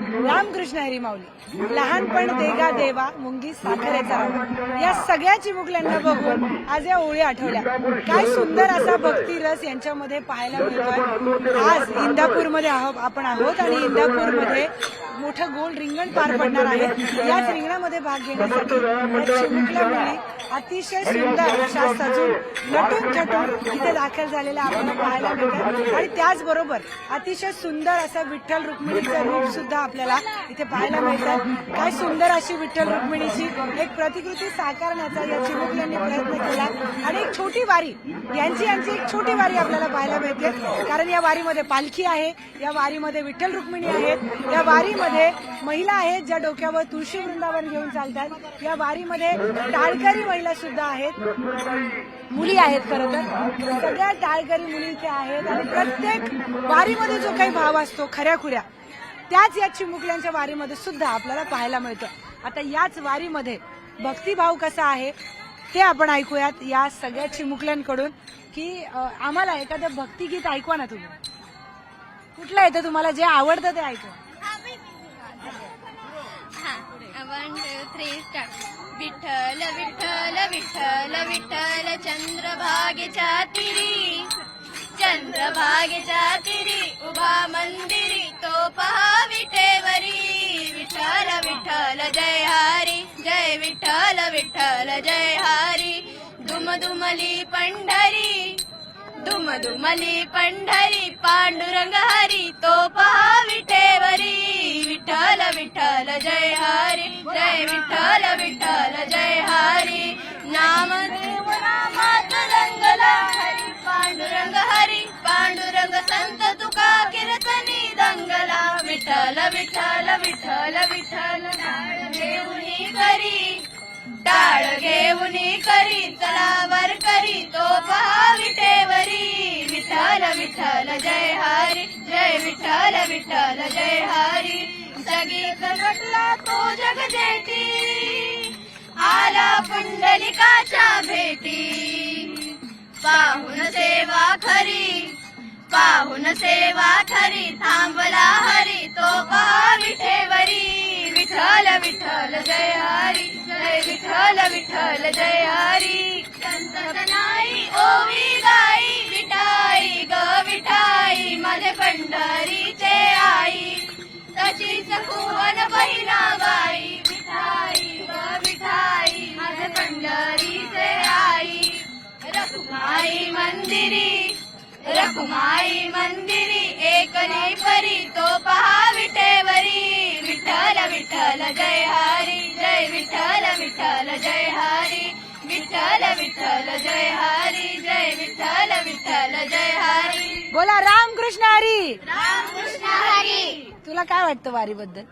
रामकृष्ण हरी माऊली, लहानपण देगा देवा, मुंगी साखरेचा रवा, या सगळ्या चिमुकल्यांना बघून आज या ओळी आठवल्या. काय सुंदर असा भक्ती रस यांच्यामध्ये पाहायला मिळतोय. आज इंदापूरमध्ये आपण आहोत आणि इंदापूरमध्ये मोठं गोल रिंगण पार पडणार आहे. याच रिंगणामध्ये भाग घेण्यासाठी चिमुकल्या मुली अतिशय सुंदर अशा सजून नटून थटून इथे दाखल झालेल्या आपल्याला पाहायला मिळतात. आणि त्याचबरोबर अतिशय सुंदर असं विठ्ठल रुक्मिणीचं रूप सुद्धा आपल्याला इथे पाहायला मिळतात. काय सुंदर अशी विठ्ठल रुक्मिणीची एक प्रतिकृती साकारण्याचा या चिमुकल्यांनी प्रयत्न केला. आणि एक छोटी वारी यांची एक छोटी वारी आपल्याला पाहायला मिळते. कारण या वारीमध्ये पालखी आहे, या वारीमध्ये विठ्ठल रुक्मिणी आहेत, या वारीमध्ये महिला आहेत ज्या डोक्यावर तुळशी वृंदावन घेऊन चालतात, या वारीमध्ये टाळकरी महिला सुद्धा आहेत, मुली आहेत. खरं तर सगळ्या टाळकरी मुली इथे आहेत आणि प्रत्येक वारीमध्ये जो काही भाव असतो खऱ्याखुऱ्या त्याच या चिमुकल्यांच्या वारीमध्ये सुद्धा आपल्याला पाहायला मिळतो. आता याच वारीमध्ये भक्तिभाव कसा आहे ते आपण ऐकूयात या सगळ्या चिमुकल्यांकडून. की आम्हाला एखादं भक्तिगीत ऐकवा ना तुम्ही. कुठलं येतं तुम्हाला, जे आवडतं ते ऐकवा. 1 2 3 स्टार्ट. विठ्ठल विठ्ठल विठ्ठल विठ्ठल चंद्रभागेच्या तिरी, चंद्रभागेच्या तिरी उभा मंदिरी, तो पहा विठेवरी. विठ्ठल विठ्ठल जय हरी, जय विठ्ठल विठ्ठल जय हरी. दुमदुमली पंढरी, दुमदुमली पंढरी, पांडुरंग हरी, तो पहा विठेवरी. विठ्ठल विठ्ठल जय हरी, जय विठ्ठल विठ्ठल जय हरी. नामदेव नामात रंगला हरी, पांडुरंग हरी, पांडुरंग संत तुका कीर्तनी दंगला. विठ्ठल विठ्ठल विठ्ठल विठ्ठल टाळ घेऊनी करी, टाळ घेऊनी करी, चला वर करी, तो पहा विठेवरी. विठ्ठल विठ्ठल जय हरी, जय विठ्ठल विठ्ठल जय हरी. जगीत नटला तो जगजेठी, आला पुंडलिकाच्या भेटी. पाहुन सेवा खरी, पाहुन सेवा खरी, थांबला हरी, तो पहा विठेवरी. विठ्ठल विठ्ठल जय हरी, जय विठ्ठल विठ्ठल जय हरी. संतनाई ओवी गाई, विठाई ग विठाई, माझे पंढरीचे आई. तशीच खुवन बहिणा बाई, विठाई ग विठाई, माझे पंढरीचे आई. रखुमाई मंदिरी, रखुमाई मंदिरी, एकली परी, तो पहा विठेवरी. विठ्ठल विठ्ठल जय हरी, जय विठ्ठल विठ्ठल जय हरी. विठ्ठल विठ्ठल जय हरी, जय विठ्ठल विठ्ठल जय हरी. बोला रामकृष्ण हरी, रामकृष्ण हरी. तुला काय वाटतं वारीबद्दल?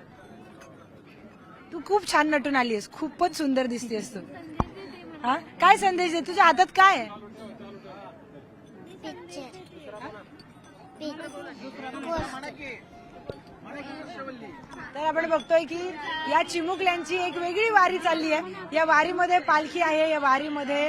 तू खूप छान नटून आली आहेस, खूपच सुंदर दिसतेस तू. हा, काय संदेश दे? तुझ्या हातात काय आहे? तर आपण बघतोय की या चिमुकल्यांची एक वेगळी वारी चालली आहे. या वारीमध्ये पालखी आहे, या वारीमध्ये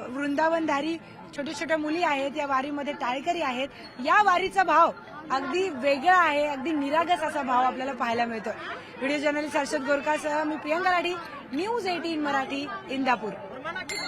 वृंदावनधारी छोट्या छोट्या मुली आहेत, या वारीमध्ये टाळकरी आहेत. या वारीचा भाव अगदी वेगळा आहे, अगदी निरागस असा भाव आपल्याला पाहायला मिळतो. व्हिडिओ जर्नलिस्ट हर्षद गोरकासह मी प्रियंका राठी, न्यूज 18 मराठी, इंदापूर.